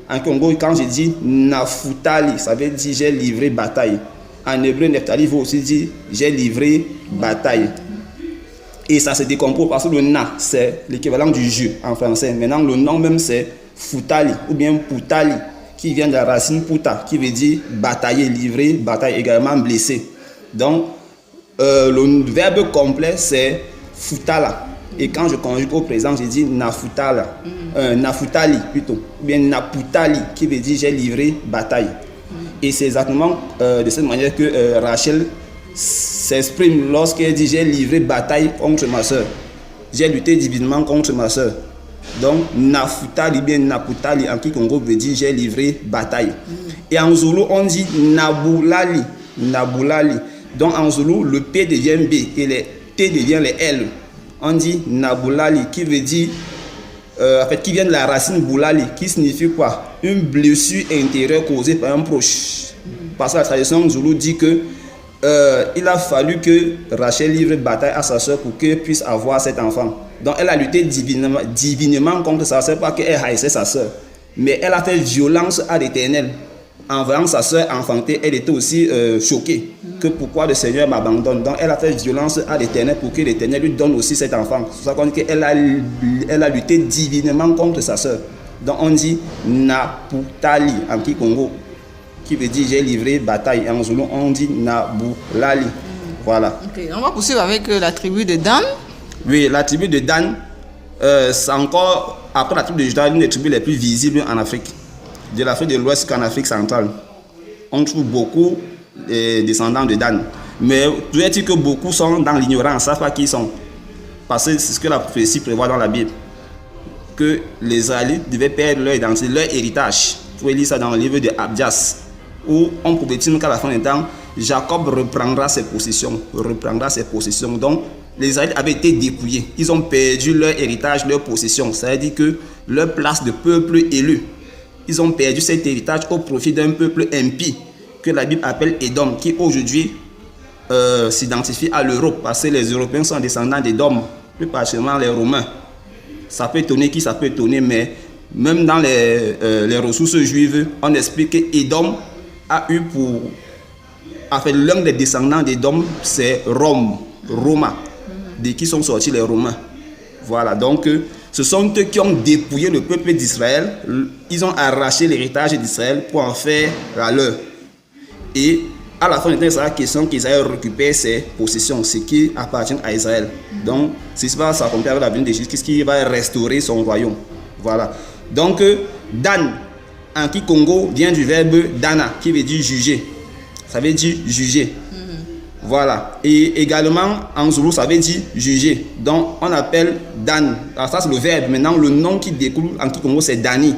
En Congo, quand je dis Nafutali, ça veut dire j'ai livré bataille. En hébreu, Nephtali veut aussi dire j'ai livré bataille. Et ça se décompose parce que le na, c'est l'équivalent du je en français. Maintenant, le nom même, c'est Futali ou bien Putali, qui vient de la racine puta, qui veut dire batailler, livrer, bataille, également blessé. Donc, le verbe complet, c'est Futala. Et quand je conjugue au présent, je dis Nafutala, Nafutali plutôt, ou bien Naputali, qui veut dire j'ai livré bataille. Et c'est exactement de cette manière que Rachel s'exprime lorsqu'elle dit j'ai livré bataille contre ma soeur. J'ai lutté divinement contre ma soeur. Donc Nafutali, bien Naputali en Kikongo veut dire j'ai livré bataille. Et en Zoulou, on dit Nabulali, Nabulali. Donc en Zoulou, le P devient B et le T devient les L. On dit Nabulali qui veut dire, en fait, qui vient de la racine Boulali, qui signifie quoi? Une blessure intérieure causée par un proche. Parce que la tradition Zoulou dit que il a fallu que Rachel livre bataille à sa soeur pour qu'elle puisse avoir cet enfant. Donc elle a lutté divinement contre sa soeur, pas qu'elle haïssait sa soeur, mais elle a fait violence à l'Éternel. En voyant sa soeur enfantée, elle était aussi choquée que pourquoi le Seigneur m'abandonne. Donc elle a fait violence à l'Éternel pour que l'Éternel lui donne aussi cet enfant. C'est ça qu'on dit qu'elle a lutté divinement contre sa soeur. Donc on dit Naputali en Kikongo, qui veut dire j'ai livré bataille. Et en Zoulou, on dit Nabulali. Voilà. Okay, on va poursuivre avec la tribu de Dan. Oui, la tribu de Dan. c'est encore, après la tribu de Juda, l'une des tribus les plus visibles en Afrique. De l'Afrique de l'Ouest qu'en Afrique centrale. On trouve beaucoup de descendants de Dan. Mais vous dire que beaucoup sont dans l'ignorance, ne savent pas qui ils sont. Parce que c'est ce que la prophétie prévoit dans la Bible. Que les Israélites devaient perdre leur identité, leur héritage. Vous pouvez lire ça dans le livre de Abdias, où on prophétise qu'à la fin du temps, Jacob reprendra ses possessions. Donc, les Israélites avaient été dépouillés. Ils ont perdu leur héritage, leur possession. Ça veut dire que leur place de peuple élu, ils ont perdu cet héritage au profit d'un peuple impie que la Bible appelle Édom, qui aujourd'hui s'identifie à l'Europe, parce que les Européens sont descendants d'Édom, plus particulièrement les Romains. Ça peut étonner qui ça peut étonner, mais même dans les ressources juives, on explique qu'Édom a eu pour... En fait, l'un des descendants d'Édom, c'est Roma, de qui sont sortis les Romains. Voilà, donc ce sont eux qui ont dépouillé le peuple d'Israël. Ils ont arraché l'héritage d'Israël pour en faire la leur. Et à la fin du temps, il sera question qu'Israël récupère ses possessions, ce qui appartient à Israël. Donc, si ça va s'accomplir avec la venue de Jésus, qu'est-ce qui va restaurer son royaume. Voilà. Donc, Dan, en Kikongo, vient du verbe dana, qui veut dire juger. Ça veut dire juger. Voilà. Et également, en Zoulou, ça veut dire juger. Donc, on appelle Dan. Alors, ça, c'est le verbe. Maintenant, le nom qui découle en Kikongo, c'est Dani.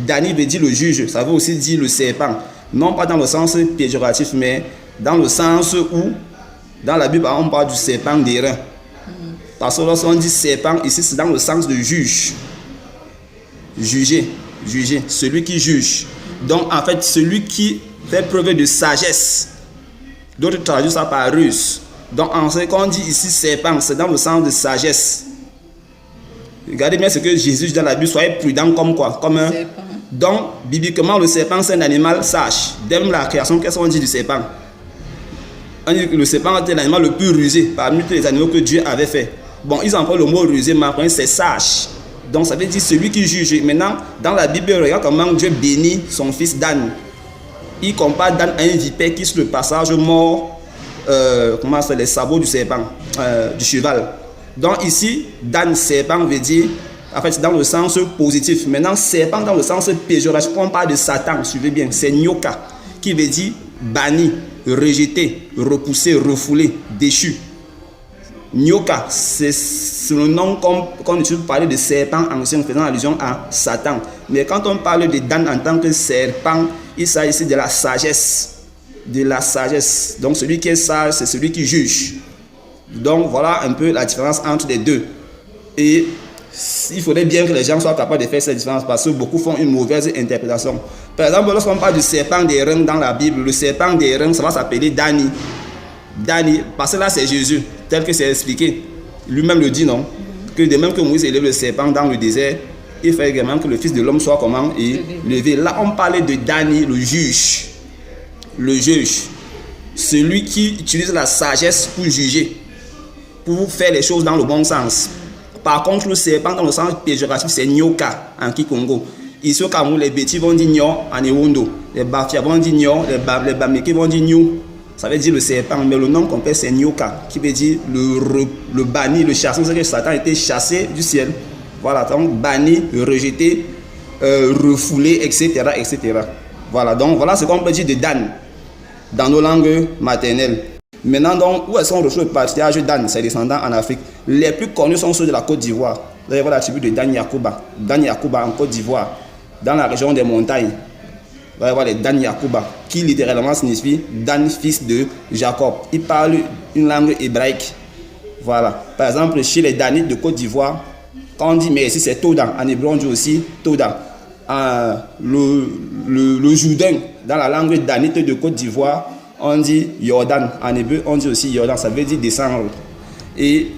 Dani veut dire le juge. Ça veut aussi dire le serpent. Non pas dans le sens péjoratif, mais dans le sens où, dans la Bible, on parle du serpent d'airain. Parce que lorsqu'on dit serpent, ici, c'est dans le sens de juge. Juger, celui qui juge. Donc, en fait, celui qui fait preuve de sagesse. D'autres traduisent ça par ruse. Donc, en ce qu'on dit ici serpent, c'est dans le sens de sagesse. Regardez bien ce que Jésus dit dans la Bible, soyez prudents comme quoi? Comme un serpent. Donc, bibliquement, le serpent, c'est un animal sage. Dès la création, qu'est-ce qu'on dit du serpent? On dit que le serpent était l'animal le plus rusé parmi tous les animaux que Dieu avait fait. Bon, ils emploient le mot rusé, mais après, c'est sage. Donc, ça veut dire celui qui juge. Maintenant, dans la Bible, regarde comment Dieu bénit son fils Dan. Il compare Dan à un vipère qui, sur le passage, mord les sabots du serpent, du cheval. Donc, ici, Dan, serpent, veut dire. En fait, c'est dans le sens positif. Maintenant, serpent dans le sens péjoratif. On parle de Satan, suivez bien, c'est Nyoka, qui veut dire banni, rejeté, repoussé, refoulé, déchu. Nyoka, c'est le nom qu'on utilise pour parler de serpent ancien, faisant allusion à Satan. Mais quand on parle de Dan en tant que serpent, il s'agit ici de la sagesse. De la sagesse. Donc, celui qui est sage, c'est celui qui juge. Donc, voilà un peu la différence entre les deux. Et il faudrait bien que les gens soient capables de faire cette différence parce que beaucoup font une mauvaise interprétation. Par exemple, lorsqu'on parle du serpent d'airain dans la Bible, le serpent d'airain, ça va s'appeler Dani. Dani, parce que là c'est Jésus, tel que c'est expliqué. Lui-même le dit, non? Que de même que Moïse élève le serpent dans le désert, il fait également que le Fils de l'homme soit comment? Élevé. Là, on parlait de Dani, le juge. Le juge. Celui qui utilise la sagesse pour juger, pour faire les choses dans le bon sens. Par contre, le serpent dans le sens péjoratif, c'est Nyoka en Kikongo. Ici au Cameroun, les Bétis vont dire Nyo en Ewondo. Les Bafia vont dire Nyo, les Bameke vont dire Nyo. Ça veut dire le serpent, mais le nom complet c'est Nyoka, qui veut dire le banni, le chassé. C'est que Satan a été chassé du ciel. Voilà, donc banni, rejeté, refoulé, etc., etc. Voilà, donc voilà ce qu'on peut dire de Dan dans nos langues maternelles. Maintenant, donc, où est-ce qu'on retrouve le patriarche Dan, ses descendants en Afrique? Les plus connus sont ceux de la Côte d'Ivoire. Vous allez voir la tribu de Dan Yakuba. Dan Yakuba en Côte d'Ivoire, dans la région des montagnes. Vous allez voir les Dan Yakuba, qui littéralement signifie Dan, fils de Jacob. Ils parlent une langue hébraïque. Voilà. Par exemple, chez les Danites de Côte d'Ivoire, quand on dit merci, c'est Toda. En hébreu, on dit aussi Toda. Le Jourdain, dans la langue danite de Côte d'Ivoire, on dit Jordan. En hébreu, on dit aussi Jordan. Ça veut dire descendre. Et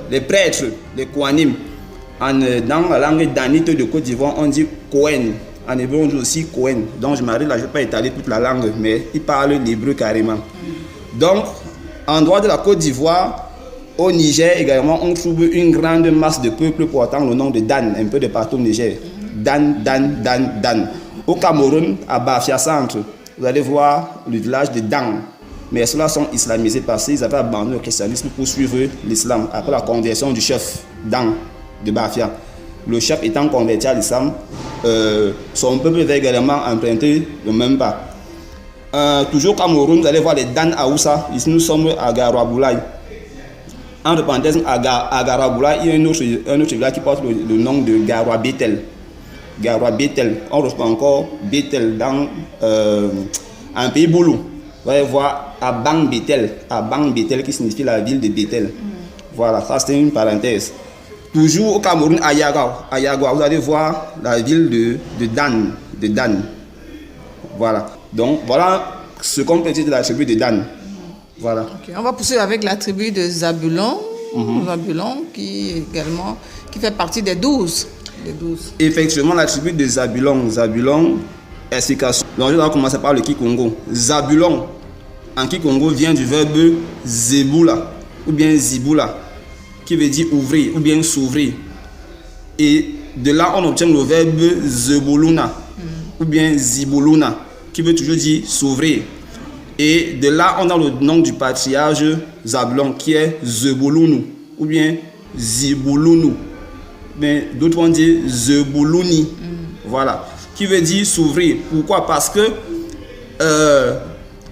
les prêtres, les Kohanim, dans la langue danite de Côte d'Ivoire, on dit Kohen. En hébreu, on dit aussi Kohen. Donc, je m'arrête là, je ne vais pas étaler toute la langue, mais ils parlent l'hébreu carrément. Donc, en droit de la Côte d'Ivoire, au Niger également, on trouve une grande masse de peuples portant le nom de Dan, un peu de partout au Niger. Dan, Dan, Dan, Dan. Au Cameroun, à Bafia Centre, vous allez voir le village de Dan. Mais ceux-là sont islamisés parce qu'ils avaient abandonné le christianisme pour suivre l'islam après la conversion du chef Dan. de Bafia. Le chef étant converti à l'islam, son peuple va également emprunter le même pas. Toujours au Cameroun, vous allez voir les Dan Aoussa. Ici, nous sommes à Garoua-Boulaye. Entre parenthèses, à Garoua-Boulaye, il y a un autre village qui porte le nom de Garoua-Bétel. Garoua-Bétel. On retrouve encore Bétel dans un pays boulou. Vous allez voir Abang-Bétel qui signifie la ville de Bétel. Voilà, ça c'était une parenthèse. Toujours au Cameroun, à Yagua, vous allez voir la ville de Dan. Voilà. Donc voilà ce qu'on peut dire de la tribu de Dan. Voilà. Okay. On va poursuivre avec la tribu de Zabulon. Zabulon qui fait partie des 12. Effectivement, la tribu de Zabulon, explication. Donc je vais commencer par le Kikongo. Zabulon, en Kikongo, vient du verbe zebula ou bien zibula, qui veut dire ouvrir ou bien s'ouvrir. Et de là, on obtient le verbe zebuluna ou bien zibuluna, qui veut toujours dire s'ouvrir. Et de là, on a le nom du patriarche Zabulon, qui est Zebulunu ou bien Zibulunu. Mais d'autres vont dire Zebuluni. Voilà. Qui veut dire s'ouvrir. Pourquoi? Parce que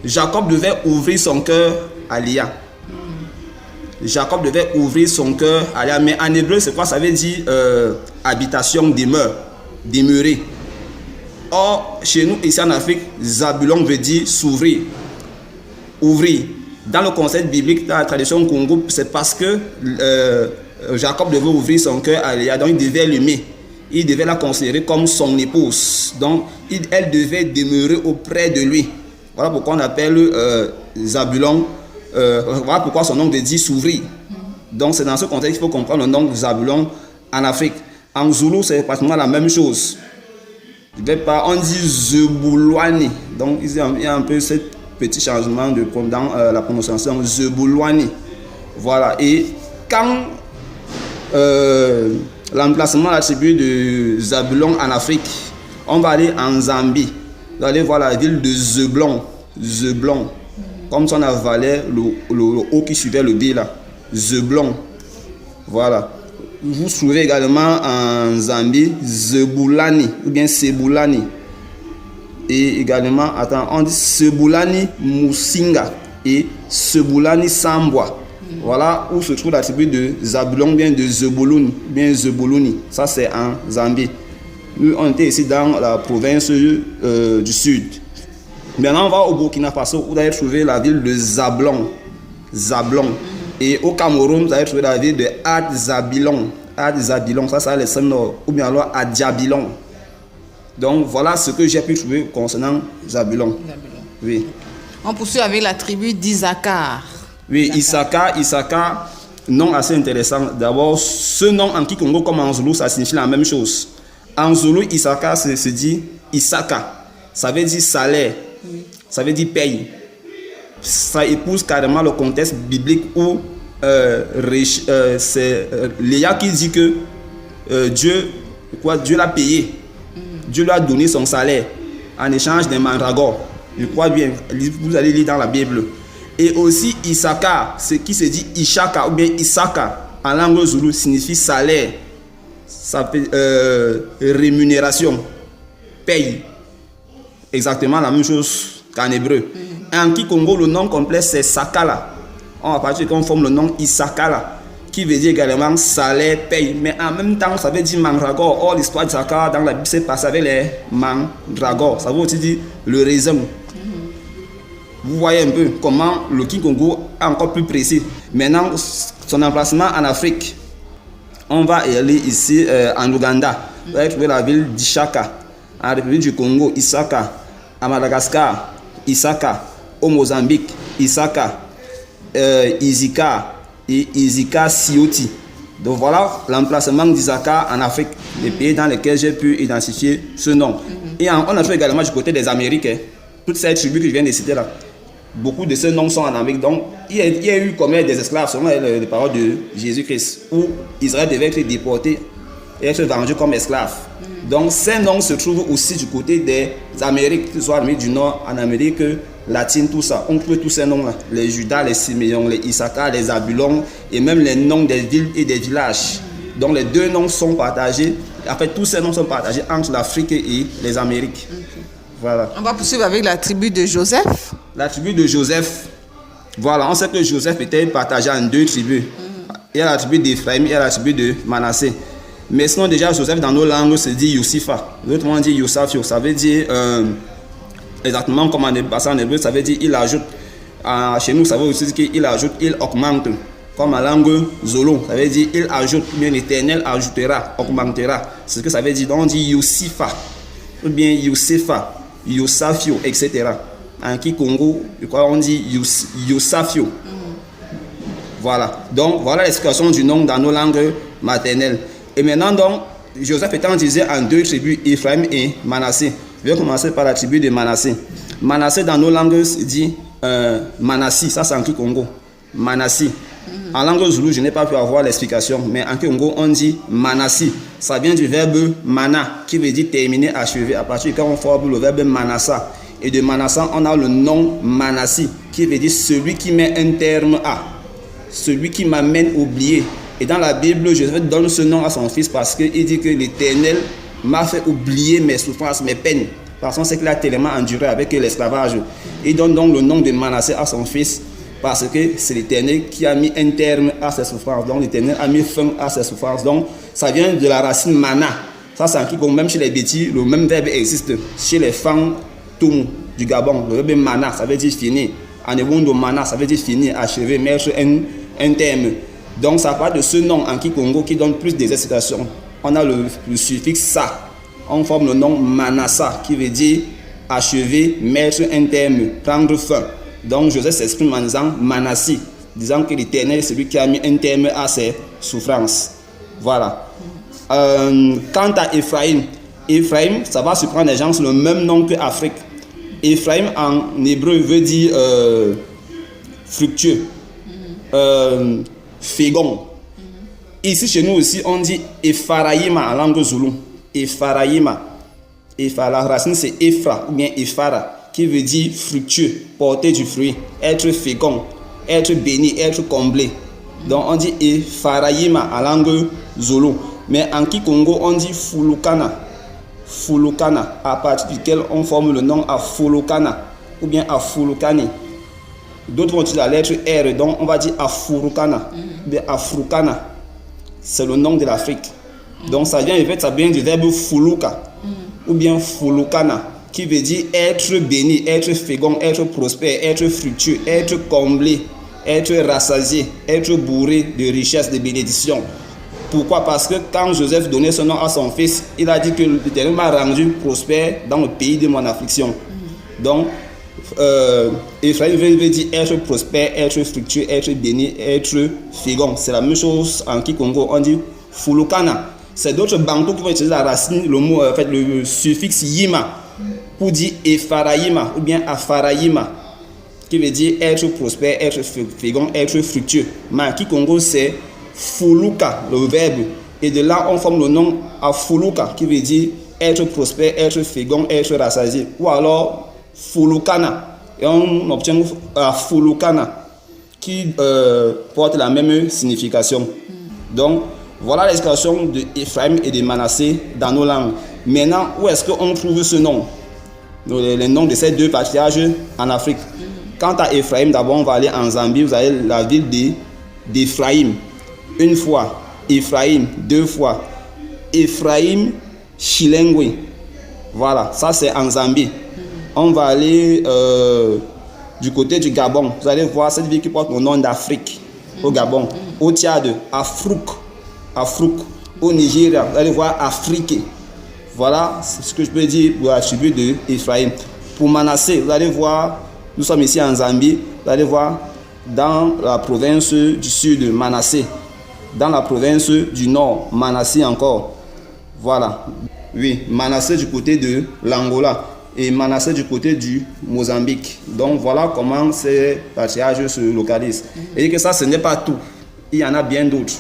Jacob devait ouvrir son cœur à Léa. Jacob devait ouvrir son cœur à Léa. Mais en hébreu, c'est quoi? Ça veut dire habitation, demeure, demeurer. Or, chez nous, ici en Afrique, Zabulon veut dire s'ouvrir. Ouvrir. Dans le concept biblique, dans la tradition Congo, c'est parce que Jacob devait ouvrir son cœur à Léa, donc il devait l'aimer. Il devait la considérer comme son épouse. Donc, elle devait demeurer auprès de lui. Voilà pourquoi on appelle Zabulon. Voilà pourquoi son nom veut dire s'ouvrir. Donc, c'est dans ce contexte qu'il faut comprendre le nom de Zabulon en Afrique. En Zoulou, c'est pratiquement la même chose. On dit Zebulwani. Donc, il y a un peu ce petit changement dans la prononciation. Zebulwani. Voilà. Et quand l'emplacement de la tribu de Zabulon en Afrique, on va aller en Zambie. Vous allez voir la ville de Zeblon. Comme ça, on avalait le haut qui suivait le B là. Zeblon. Voilà. Vous trouvez également en Zambie Zebulani ou bien Sebulani. Et également, on dit Sebulani Musinga et Sebulani Sambwa. Voilà où se trouve la tribu de Zabulon, bien de Zebuluni. Ça, c'est en Zambie. Nous, on était ici dans la province du sud. Maintenant, on va au Burkina Faso où vous allez trouver la ville de Zablon. Et au Cameroun, vous allez trouver la ville de Adzabilon. Ça, c'est le nord. Ou bien alors Adjabilon. Donc, voilà ce que j'ai pu trouver concernant Zabulon. Oui. On poursuit avec la tribu d'Issachar. Oui, Issachar, nom assez intéressant. D'abord, ce nom en Kikongo comme en Zoulou, ça signifie la même chose. En Zoulou, Issachar se dit Issaka. Ça veut dire salaire. Ça veut dire paye. Ça épouse carrément le contexte biblique où c'est Léa qui dit que Dieu l'a payé. Dieu lui a donné son salaire en échange d'un mandragore. Je crois bien, vous allez lire dans la Bible. Et aussi Issachar, ce qui se dit Ishaka ou bien Issaka en langue zoulou signifie salaire. Ça fait rémunération, paye. Exactement la même chose qu'en hébreu. En Kikongo, le nom complet c'est Sakala. On va partir qu'on forme le nom Issakala, qui veut dire également salaire, paye. Mais en même temps, ça veut dire mandragore. Or, l'histoire d'Issachar dans la Bible s'est passée avec les mandragores. Ça veut aussi dire le raisin. Vous voyez un peu comment le Kikongo est encore plus précis. Maintenant, son emplacement en Afrique. On va aller ici en Ouganda. Vous allez trouver la ville d'Ishaka. En République du Congo, Isaka. À Madagascar, Isaka. Au Mozambique, Isaka. Izika et Izika Sioti. Donc voilà l'emplacement d'Isaka en Afrique, les pays dans lesquels j'ai pu identifier ce nom. Et on a trouvé également du côté des Amériques. Toutes ces tribus que je viens de citer là. Beaucoup de ces noms sont en Amérique. Donc, il y a eu comme des esclaves, selon les paroles de Jésus-Christ, où Israël devait être déporté et être vendu comme esclave. Donc, ces noms se trouvent aussi du côté des Amériques, que ce soit en Amérique du Nord, en Amérique latine, tout ça. On trouve tous ces noms-là. Les Judas, les Siméon, les Issachar, les Zabulon, et même les noms des villes et des villages. Donc les deux noms sont partagés. En fait, tous ces noms sont partagés entre l'Afrique et les Amériques. Voilà. On va poursuivre avec la tribu de Joseph. La tribu de Joseph, voilà, on sait que Joseph était partagé en deux tribus. Il y a la tribu d'Ephraïm, il y a la tribu de Manassé. Mais sinon, déjà, Joseph, dans nos langues, se dit Youssifa. L'autre, on dit Youssafio. Ça veut dire, exactement comme en hébreu, ça veut dire il ajoute. Chez nous, ça veut aussi dire qu'il ajoute, il augmente. Comme en langue Zolo, ça veut dire il ajoute, bien l'Éternel ajoutera, augmentera. C'est ce que ça veut dire. Donc, on dit Youssifa, ou bien Youssefa, Youssafio, etc. En Kikongo, je crois on dit Youssafio. Voilà. Donc, voilà l'explication du nom dans nos langues maternelles. Et maintenant, donc, Joseph étant divisé en deux tribus, Ephraim et Manassé. Je vais commencer par la tribu de Manassé. Manassé, dans nos langues, dit Manassi. Ça, c'est en Kikongo. Manassi. En langue zoulou, je n'ai pas pu avoir l'explication, mais en Kikongo, on dit Manassi. Ça vient du verbe mana, qui veut dire terminer, achever. À partir de quand on forme le verbe manassa. Et de manassa, on a le nom Manassi, qui veut dire celui qui met un terme à. Celui qui m'amène oublier. Et dans la Bible, Joseph donne ce nom à son fils parce qu'il dit que l'Éternel m'a fait oublier mes souffrances, mes peines. Parce qu'on sait qu'il a tellement enduré avec l'esclavage. Il donne donc le nom de Manassé à son fils parce que c'est l'Éternel qui a mis un terme à ses souffrances. Donc l'Éternel a mis fin à ses souffrances. Donc ça vient de la racine mana. Ça c'est en Kikongo, même chez les bêtis, le même verbe existe. Chez les femmes du Gabon, le verbe mana, ça veut dire fini. En hébreu, mana, ça veut dire fini, achever, mettre un terme. Donc ça part de ce nom en Kikongo qui donne plus d'excitation. On a le suffixe sa. On forme le nom Manassa qui veut dire achever, mettre un terme, prendre fin. Donc Joseph s'exprime en disant Manassi, disant que l'Éternel est celui qui a mis un terme à ses souffrances. Voilà. Quant à Ephraïm, Ephraïm, ça va surprendre les gens, c'est le même nom que Afrique. Ephraïm en hébreu veut dire fructueux, fégon. Ici chez nous aussi on dit Epharaïma en langue zoulou. Epharaïma. La racine c'est Ephra ou bien Ephara qui veut dire fructueux, porter du fruit, être fécond, être béni, être comblé. Donc on dit Epharaïma en langue zoulou. Mais en Kikongo on dit Fulukana. Fulukana, à partir duquel on forme le nom Afulukana ou bien Afulukani. D'autres vont utiliser la lettre R, donc on va dire Afurukana, bien Afrukana. C'est le nom de l'Afrique. Donc ça vient du verbe Fuluka ou bien Fulukana, qui veut dire être béni, être fécond, être prospère, être fructueux, être comblé, être rassasié, être bourré de richesses, de bénédictions. Pourquoi? Parce que quand Joseph donnait son nom à son fils, il a dit que l'Éternel m'a rendu prospère dans le pays de mon affliction. Donc, Ephraïm veut dire être prospère, être fructueux, être béni, être fécond. C'est la même chose en Kikongo, on dit Fulukana. C'est d'autres bantous qui vont utiliser la racine, le mot, le suffixe yima pour dire Epharaïma ou bien Afaraïma, qui veut dire être prospère, être fécond, être fructueux. Mais en Kikongo, c'est Fuluka, le verbe. Et de là, on forme le nom Afuluka, qui veut dire être prospère, être fécond, être rassasié. Ou alors Fulukana. Et on obtient Afulukana, qui porte la même signification. Donc, voilà l'expression de Ephraim et de Manassé dans nos langues. Maintenant, où est-ce qu'on trouve ce nom? Les noms de ces deux patriarches en Afrique. Quant à Ephraim, d'abord, on va aller en Zambie. Vous avez la ville d'Ephraim. Une fois, Ephraim, deux fois, Ephraim Chilengwe. Voilà, ça c'est en Zambie. On va aller du côté du Gabon. Vous allez voir cette ville qui porte le nom d'Afrique au Gabon. Au Tchad, Afrouk. Au Nigeria, vous allez voir Afrique. Voilà ce que je peux dire pour la tribu de Ephraim. Pour Manassé, vous allez voir, nous sommes ici en Zambie, vous allez voir dans la province du sud, Manassé. Dans la province du nord, Manassé encore. Voilà. Oui, Manassé du côté de l'Angola et Manassé du côté du Mozambique. Donc voilà comment ces patriarches se localisent. Et que ça, ce n'est pas tout. Il y en a bien d'autres.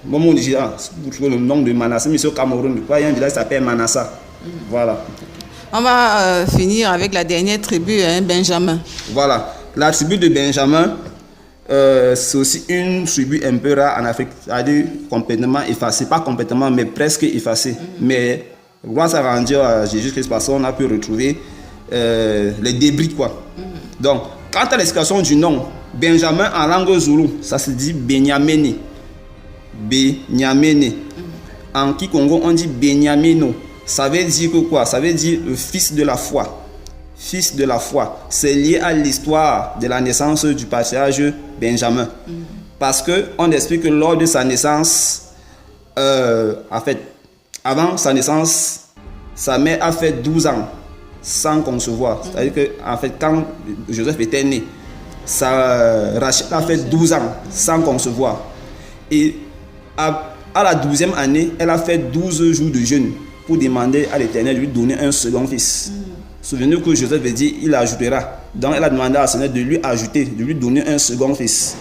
Moi, mon Nigeria, vous trouvez le nom de Manassé, mais au Cameroun, il y a un village qui s'appelle Manassa. Voilà. On va finir avec la dernière tribu, Benjamin. Voilà. La tribu de Benjamin, c'est aussi une tribu un peu rare en Afrique, c'est-à-dire complètement effacée, pas complètement, mais presque effacée. Mais grâce à Dieu, à Jésus-Christ, parce qu'on a pu retrouver les débris, quoi. Donc, quant à l'explication du nom, Benjamin en langue zoulou, ça se dit Benyamene. Benyamene. En Kikongo, on dit Benyamino. Ça veut dire que quoi? Ça veut dire le fils de la foi. Fils de la foi. C'est lié à l'histoire de la naissance du patriarche Benjamin. Parce qu'on explique que lors de sa naissance, en fait, avant sa naissance, sa mère a fait 12 ans sans concevoir. C'est-à-dire que, en fait, quand Joseph était né, Rachel a fait 12 ans sans concevoir. Et à la 12e année, elle a fait 12 jours de jeûne pour demander à l'Éternel de lui donner un second fils. Souvenez-vous que Joseph avait dit, il ajoutera. Donc elle a demandé à Seigneur de lui ajouter, de lui donner un second fils.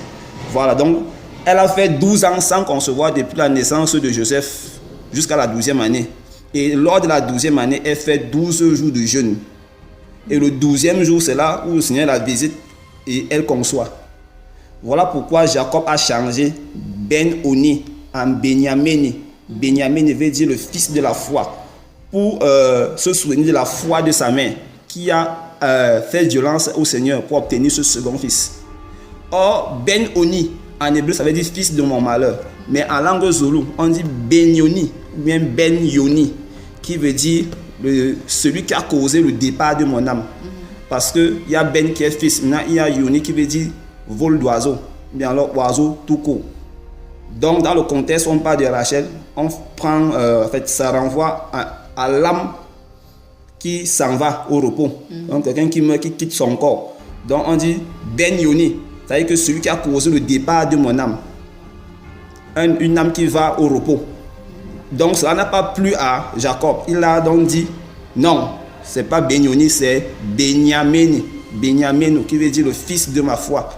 Voilà, donc elle a fait 12 ans sans concevoir depuis la naissance de Joseph jusqu'à la 12e année. Et lors de la 12e année, elle fait 12 jours de jeûne. Et le 12e jour, c'est là où le Seigneur la visite et elle conçoit. Voilà pourquoi Jacob a changé Ben-Oni en Benyamini. Benyamini veut dire le fils de la foi. Pour se souvenir de la foi de sa mère qui a fait violence au Seigneur pour obtenir ce second fils. Or, Ben-Oni, en hébreu, ça veut dire fils de mon malheur. Mais en langue zoulou, on dit Ben-Yoni ou bien Ben-Yoni, qui veut dire celui qui a causé le départ de mon âme. Parce qu'il y a Ben qui est fils, maintenant il y a Yoni qui veut dire vol d'oiseau, bien alors oiseau tout court. Donc, dans le contexte, on parle de Rachel, on prend, en fait, ça renvoie à l'âme qui s'en va au repos. Donc, quelqu'un qui meurt, qui quitte son corps. Donc, on dit Ben Yoni, c'est-à-dire que celui qui a causé le départ de mon âme. Une âme qui va au repos. Donc, cela n'a pas plu à Jacob. Il a donc dit non, c'est pas Ben Yoni, c'est Benyamini. Benyamino, qui veut dire le fils de ma foi.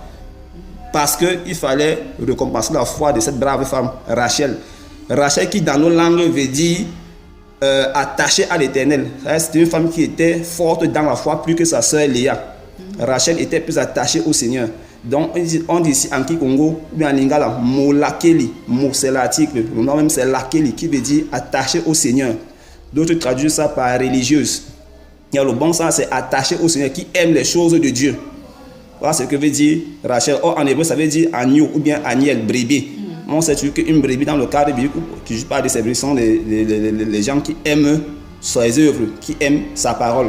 Parce qu'il fallait récompenser la foi de cette brave femme, Rachel. Rachel qui dans nos langues veut dire attachée à l'Éternel. C'était une femme qui était forte dans la foi plus que sa sœur Léa. Rachel était plus attachée au Seigneur. Donc on dit ici en Kikongo ou en Lingala, Molakeli, Mo c'est l'article, le nom même c'est Lakeli qui veut dire attaché au Seigneur. D'autres traduisent ça par religieuse. Il y a le bon sens, c'est attaché au Seigneur qui aime les choses de Dieu. Voilà ce que veut dire Rachel. Or, en hébreu, ça veut dire agneau ou bien agnelle, brebis. On sait qu'une brebis, dans le cadre biblique, qui parle de ces brebis, sont les gens qui aiment ses œuvres, qui aiment sa parole.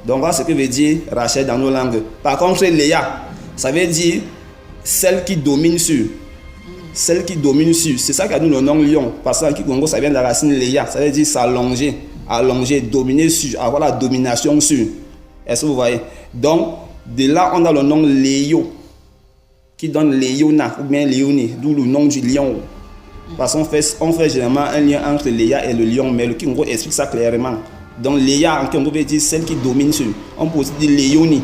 Donc, voilà ce que veut dire Rachel dans nos langues. Par contre, Léa, ça veut dire celle qui domine sur. Celle qui domine sur. C'est ça qu'a nous le nom lion. Parce qu'en Kikongo, ça vient de la racine Léa. Ça veut dire s'allonger, allonger, dominer sur, avoir la domination sur. Est-ce que vous voyez? Donc, de là, on a le nom Léo, qui donne Léona ou bien Léonie, d'où le nom du lion. Parce qu'on fait généralement un lien entre Léa et le lion, mais le Kikongo explique ça clairement. Donc Léa en Kikongo veut dire celle qui domine sur. On peut aussi dire Léonie,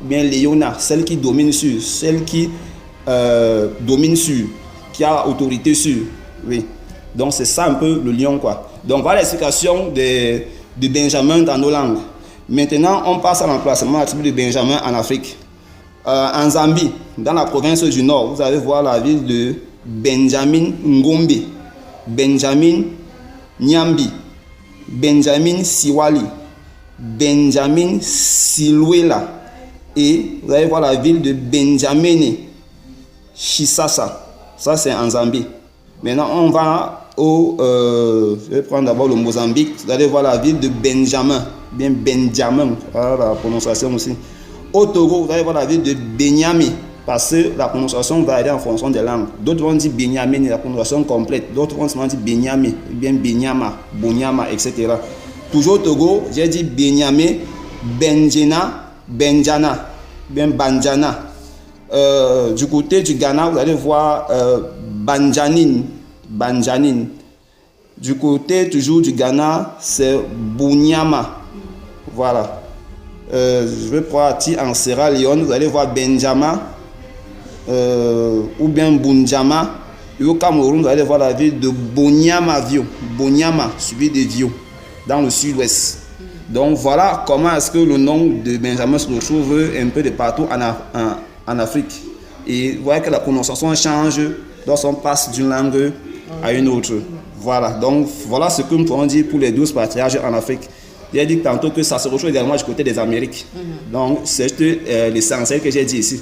ou bien Léona, celle qui domine sur, celle qui domine sur, qui a autorité sur. Oui. Donc c'est ça un peu le lion, quoi. Donc voilà l'explication de Benjamin dans nos langues. Maintenant, on passe à l'emplacement de la tribu de Benjamin en Afrique. En Zambie, dans la province du Nord, vous allez voir la ville de Benjamin Ngombe, Benjamin Nyambi, Benjamin Siwali, Benjamin Siluela. Et vous allez voir la ville de Benjamin Chisasa. Ça, c'est en Zambie. Maintenant, on va je vais prendre d'abord le Mozambique. Vous allez voir la ville de Benjamin. Bien Benjamin, voilà la prononciation aussi. Au Togo, vous allez voir la ville de Benyami, parce que la prononciation va aller en fonction des langues. D'autres vont dire Benyami, la prononciation complète. D'autres vont seulement dire Benyami, bien Benyama, Bonyama, etc. Toujours au Togo, j'ai dit Benyami, Benjena, Benjana, bien Banjana. Du côté du Ghana, vous allez voir Banjanin, Banjanin. Du côté toujours du Ghana, c'est Bunyama. Voilà. Je vais partir en Sierra Leone. Vous allez voir Benjama ou bien Bunjama. Et au Cameroun, vous allez voir la ville de Bonyama Vio. Bonyama, suivi de Vio, dans le sud-ouest. Donc voilà comment est-ce que le nom de Benjamin se retrouve un peu de partout en Afrique. Et vous voyez que la prononciation change lorsqu'on passe d'une langue à une autre. Voilà, donc voilà ce que nous pourrons dire pour les 12 patriarches en Afrique. J'ai dit tantôt que ça se retrouve également du côté des Amériques. Donc c'est l'essentiel que j'ai dit ici.